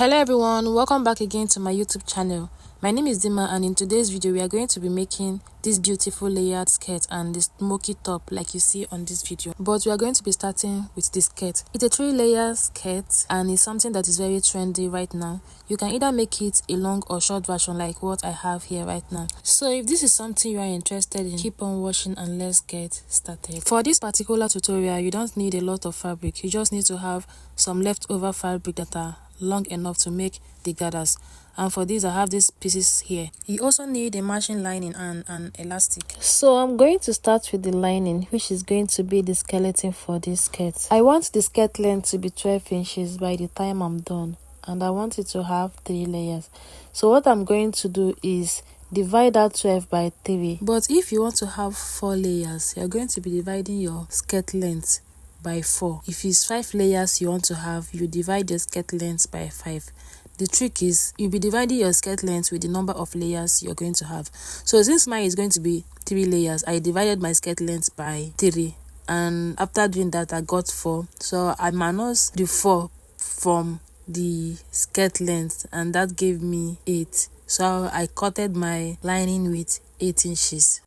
Hello everyone, welcome back again to my YouTube channel. My name is Dima, and in today's video we are going to be making this beautiful layered skirt and this smoky top like you see on this video. But we are going to be starting with the skirt. It's a 3-layer skirt and it's something that is very trendy right now. You can either make it a long or short version like what I have here right now. So if this is something you are interested in, keep on watching and let's get started. For this particular tutorial, you don't need a lot of fabric. You just need to have some leftover fabric that are long enough to make the gathers, and for this I have these pieces here. You also need a matching lining and an elastic. So I'm going to start with the lining, which is going to be the skeleton for this skirt. I want the skirt length to be 12 inches by the time I'm done, and I want it to have 3 layers. So what I'm going to do is divide that 12 by 3. But if you want to have 4 layers, you're going to be dividing your skirt length by 4. If it's 5 layers you want to have, you divide your skirt length by 5. The trick is you'll be dividing your skirt length with the number of layers you're going to have. So since mine is going to be 3 layers, I divided my skirt length by 3, and after doing that I got 4. So I minus the 4 from the skirt length, and that gave me 8. So I cutted my lining with 8 inches.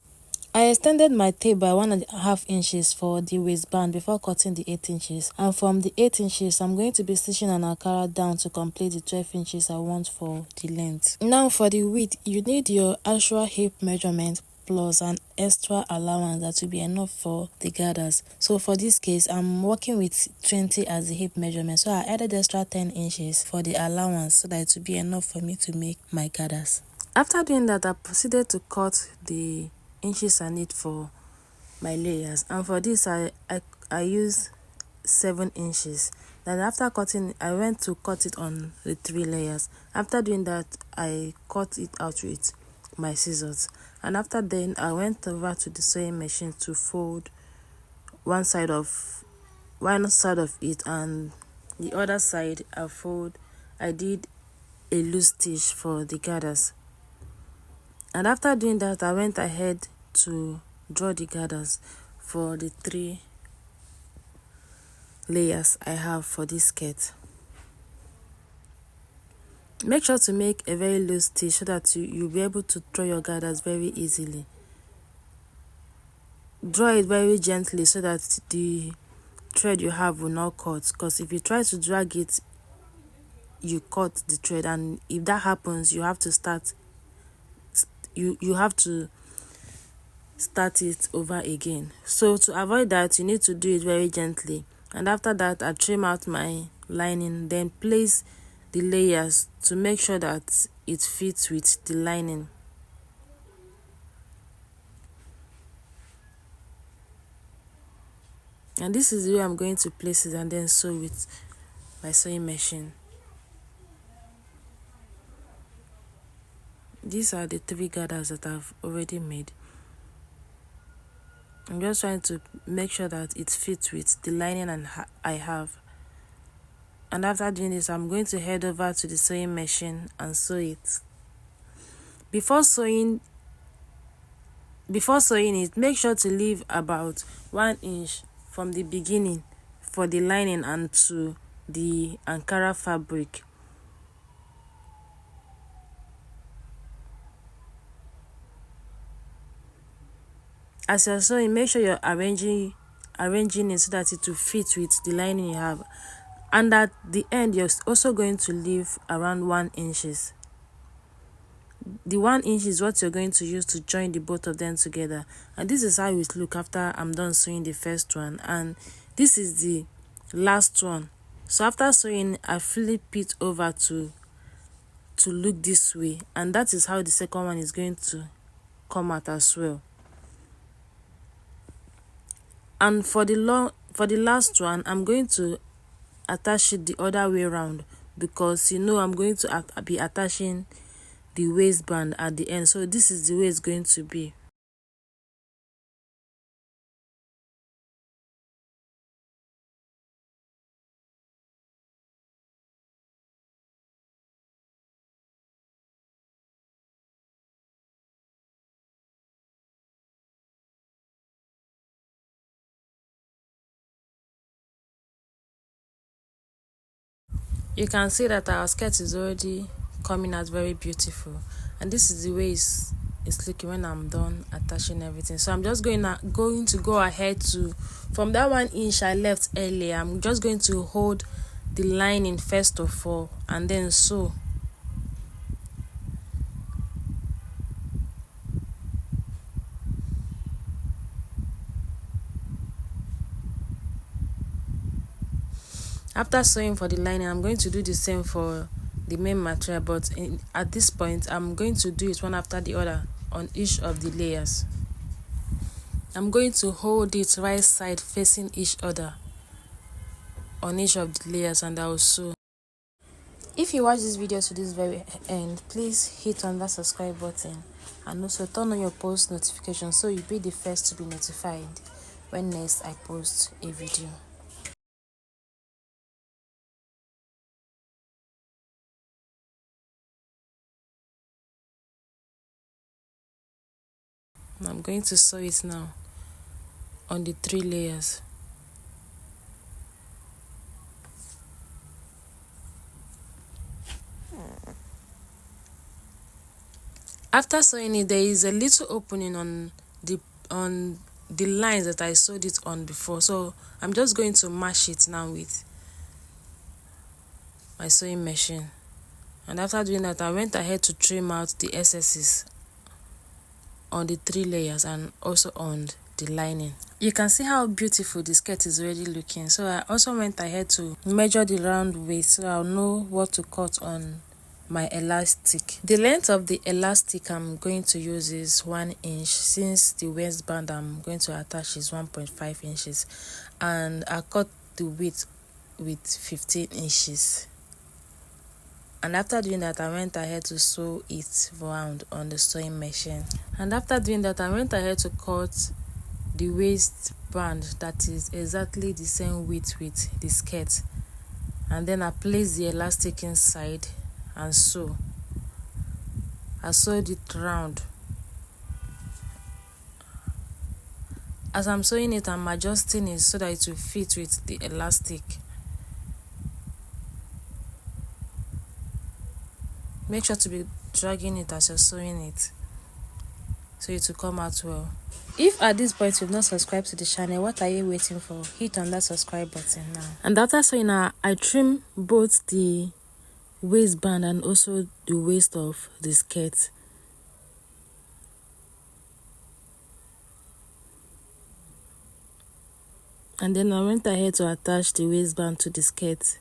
I extended my tape by 1.5 inches for the waistband before cutting the 8 inches, and from the 8 inches I'm going to be stitching an ankara down to complete the 12 inches I want for the length. Now for the width, you need your actual hip measurement plus an extra allowance that will be enough for the gathers. So for this case I'm working with 20 as the hip measurement, so I added extra 10 inches for the allowance so that it will be enough for me to make my gathers. After doing that, I proceeded to cut the inches I need for my layers, and for this I use 7 inches. Then after cutting, I went to cut it on the 3 layers. After doing that, I cut it out with my scissors, and after then I went over to the sewing machine to fold one side of it, and the other side I did a loose stitch for the gathers. And after doing that, I went ahead to draw the gathers for the 3 layers I have for this skirt. Make sure to make a very loose stitch so that you'll be able to draw your gathers very easily. Draw it very gently so that the thread you have will not cut, because if you try to drag it, you cut the thread, and if that happens you have to start it over again. So to avoid that, you need to do it very gently. And after that, I trim out my lining, then place the layers to make sure that it fits with the lining. And this is the way I'm going to place it and then sew with my sewing machine. These are the 3 gathers that I've already made. I'm just trying to make sure that it fits with the lining and I have. And after doing this, I'm going to head over to the sewing machine and sew it. Before sewing it, make sure to leave about 1 inch from the beginning for the lining and to the ankara fabric. As you're sewing, make sure you're arranging it so that it will fit with the lining you have. And at the end, you're also going to leave around 1 inches. The 1 inch is what you're going to use to join the both of them together. And this is how it look after I'm done sewing the first one, and this is the last one. So after sewing, I flip it over to look this way, and that is how the second one is going to come out as well. And for the last one, I'm going to attach it the other way around, because I'm going to be attaching the waistband at the end. So this is the way it's going to be. You can see that our skirt is already coming out very beautiful, and this is the way it's looking when I'm done attaching everything. So I'm just going to go ahead to, from that 1 inch I left earlier, I'm just going to hold the lining first of all and then sew. After sewing for the lining, I'm going to do the same for the main material, but at this point I'm going to do it one after the other on each of the layers. I'm going to hold it right side facing each other on each of the layers, and I will sew. If you watch this video to this very end, please hit on that subscribe button and also turn on your post notifications so you'll be the first to be notified when next I post a video. I'm going to sew it now on the 3 layers. After sewing it, there is a little opening on the lines that I sewed it on before, so I'm just going to mash it now with my sewing machine. And after doing that, I went ahead to trim out the excesses on the 3 layers and also on the lining. You can see how beautiful the skirt is already looking. So I also went ahead to measure the round waist so I'll know what to cut on my elastic. The length of the elastic I'm going to use is 1 inch, since the waistband I'm going to attach is 1.5 inches, and I cut the width with 15 inches. And after doing that, I went ahead to sew it round on the sewing machine. And after doing that, I went ahead to cut the waistband that is exactly the same width with the skirt. And then I placed the elastic inside and sew. I sewed it round. As I'm sewing it, I'm adjusting it so that it will fit with the elastic. Make sure to be dragging it as you're sewing it so it will come out well. If at this point you've not subscribed to the channel, what are you waiting for? Hit on that subscribe button now. And after sewing, I trim both the waistband and also the waist of the skirt. And then I went ahead to attach the waistband to the skirt.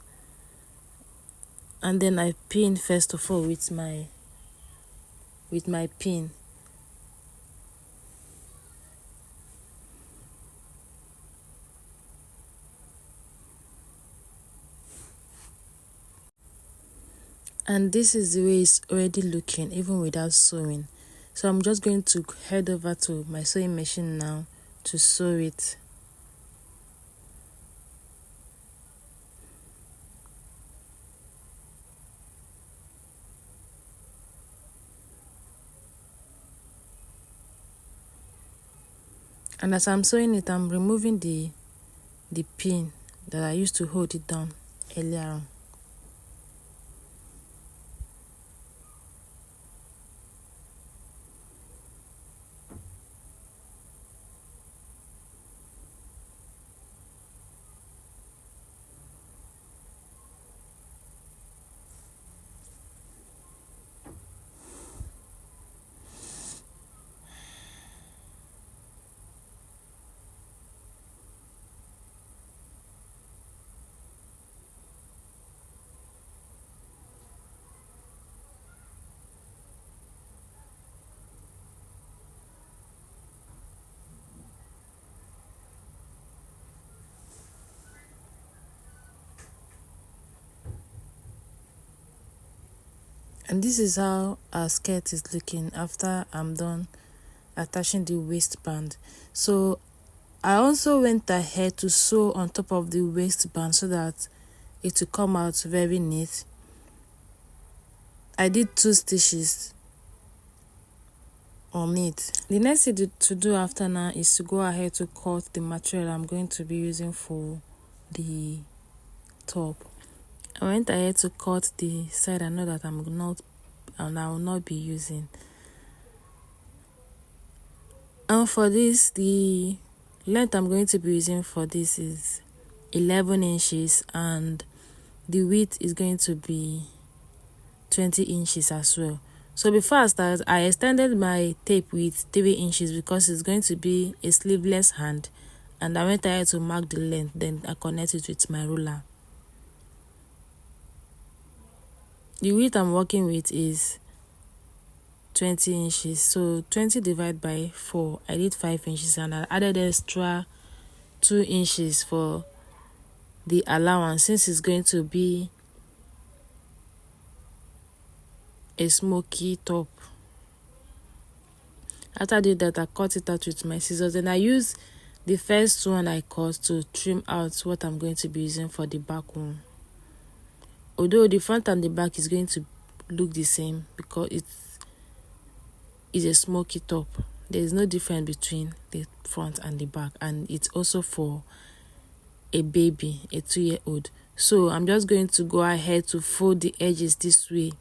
And then I pin first of all with my pin. And this is the way it's already looking even without sewing. So I'm just going to head over to my sewing machine now to sew it. And as I'm sewing it, I'm removing the pin that I used to hold it down earlier on. And this is how our skirt is looking after I'm done attaching the waistband. So I also went ahead to sew on top of the waistband so that it will come out very neat. I did 2 stitches on it. The next thing to do after now is to go ahead to cut the material I'm going to be using for the top. I went ahead to cut the side I know that I will not be using. And for this, the length I'm going to be using for this is 11 inches and the width is going to be 20 inches as well. So before I start, I extended my tape with 3 inches because it's going to be a sleeveless hand, and I went ahead to mark the length, then I connect it with my ruler. The width I'm working with is 20 inches, so 20 divided by 4, I did 5 inches, and I added extra 2 inches for the allowance since it's going to be a smoky top. After I did that, I cut it out with my scissors, and I use the first one I cut to trim out what I'm going to be using for the back one. Although the front and the back is going to look the same because it is a smoky top. There is no difference between the front and the back, and it's also for a baby, a 2-year-old. So I'm just going to go ahead to fold the edges this way,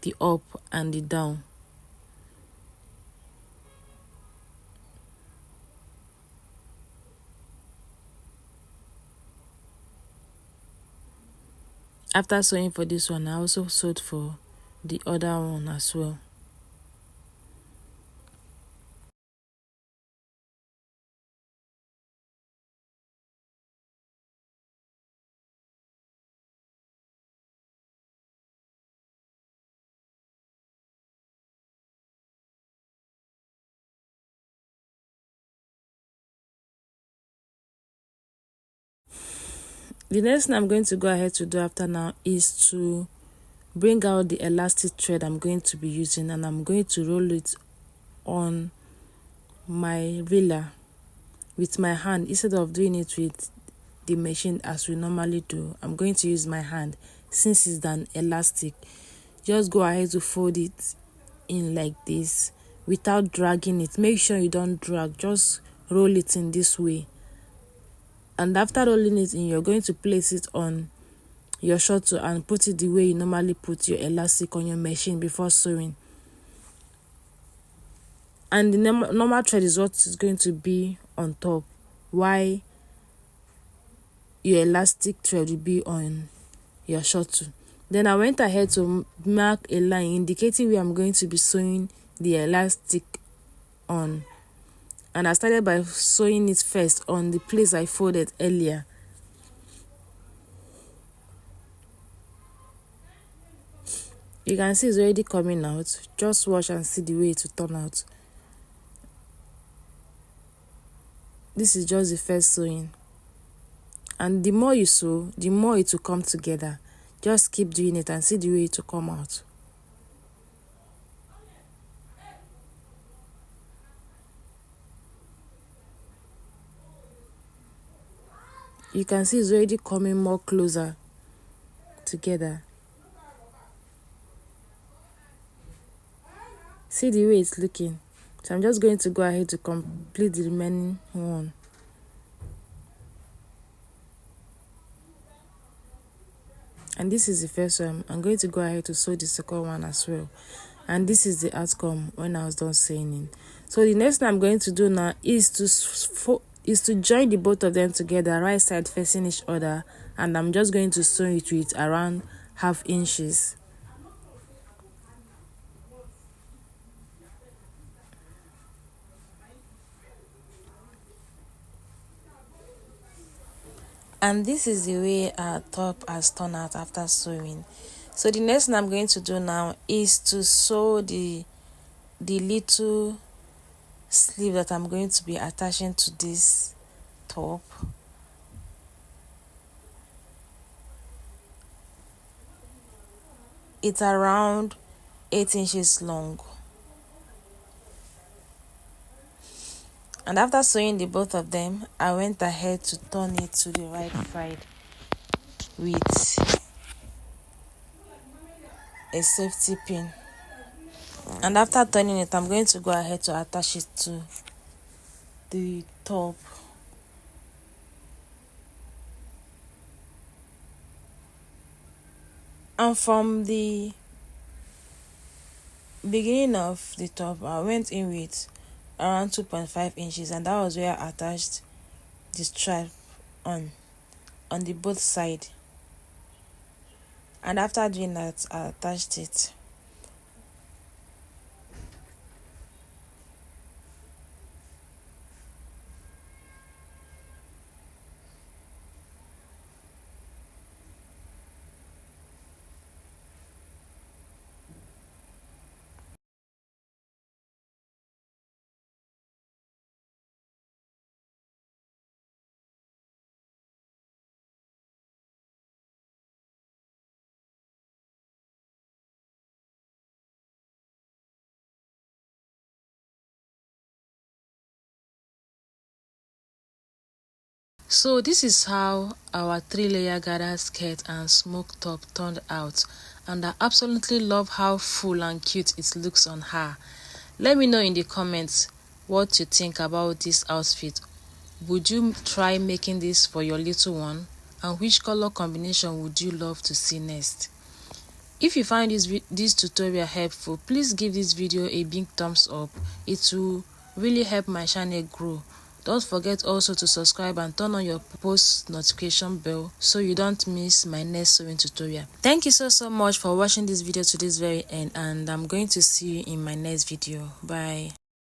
the up and the down. After sewing for this one, I also sewed for the other one as well. The next thing I'm going to go ahead to do after now is to bring out the elastic thread I'm going to be using, and I'm going to roll it on my ruler with my hand instead of doing it with the machine as we normally do. I'm going to use my hand since it's an elastic. Just go ahead to fold it in like this without dragging it. Make sure you don't drag, just roll it in this way. And after rolling it in, you're going to place it on your shuttle and put it the way you normally put your elastic on your machine before sewing. And the normal thread is what is going to be on top, while your elastic thread will be on your shuttle. Then I went ahead to mark a line indicating where I'm going to be sewing the elastic on, and I started by sewing it first on the place I folded earlier. You can see it's already coming out. Just watch and see the way it will turn out. This is just the first sewing, and the more you sew, the more it will come together. Just keep doing it and see the way it will come out. You can see it's already coming more closer together. See the way it's looking. So I'm just going to go ahead to complete the remaining one. And this is the first one. I'm going to go ahead to sew the second one as well. And this is the outcome when I was done sewing it. So the next thing I'm going to do now is to join the both of them together, right side facing each other, and I'm just going to sew it with around 1/2 inches. And this is the way our top has turned out after sewing. So the next thing I'm going to do now is to sew the little sleeve that I'm going to be attaching to this top. It's around 8 inches long. And after sewing the both of them, I went ahead to turn it to the right side with a safety pin. And after turning it, I'm going to go ahead to attach it to the top. And from the beginning of the top, I went in with around 2.5 inches, and that was where I attached the strap on the both side. And after doing that, I attached it. So this is how our 3-layer gathered skirt and smoke top turned out, and I absolutely love how full and cute it looks on her. Let me know in the comments what you think about this outfit. Would you try making this for your little one? And which color combination would you love to see next? If you find this tutorial helpful, please give this video a big thumbs up. It will really help my channel grow. Don't forget also to subscribe and turn on your post notification bell so you don't miss my next sewing tutorial. Thank you so much for watching this video to this very end, and I'm going to see you in my next video. Bye.